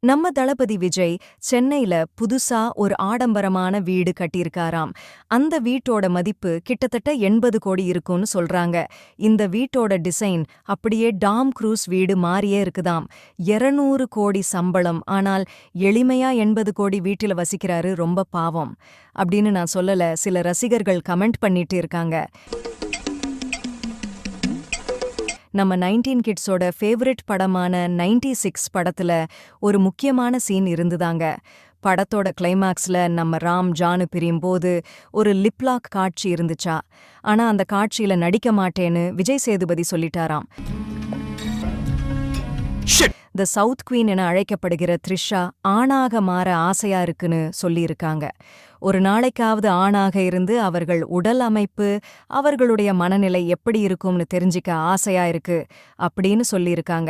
நம்ம தளபதி விஜய் சென்னையில புதுசா ஒரு ஆடம்பரமான வீடு கட்டியிருக்காராம். அந்த வீட்டோட மதிப்பு கிட்டத்தட்ட 80 கோடி இருக்கும்னு சொல்றாங்க. இந்த வீட்டோட டிசைன் அப்படியே டாம் க்ரூஸ் வீடு மாறியே இருக்குதாம். 200 கோடி சம்பளம், ஆனால் எளிமையா 80 கோடி வீட்டில வசிக்கிறாரு, ரொம்ப பாவம் அப்படின்னு நான் சொல்லல. சில ரசிகர்கள் கமெண்ட் பண்ணிட்டு இருக்காங்க. நம்ம 19 கிட்ஸோட ஃபேவரிட் படமான 96 படத்துல ஒரு முக்கியமான சீன் இருந்துதாங்க. படத்தோட கிளைமாக்ஸ்ல நம்ம ராம் ஜானு பிரியும்போது ஒரு லிப்லாக் காட்சி இருந்துச்சா. ஆனா அந்த காட்சியில நடிக்க மாட்டேன்னு விஜய் சேதுபதி சொல்லிட்டாராம். த சவுத் குவீன் என அழைக்கப்படுகிற த்ரிஷா ஆணாக மாற ஆசையா இருக்குன்னு சொல்லியிருக்காங்க. ஒரு நாளைக்காவது ஆணாக இருந்து அவர்கள் உடல் அமைப்பு, அவர்களுடைய மனநிலை எப்படி இருக்கும்னு தெரிஞ்சிக்க ஆசையா இருக்கு அப்படின்னு சொல்லியிருக்காங்க.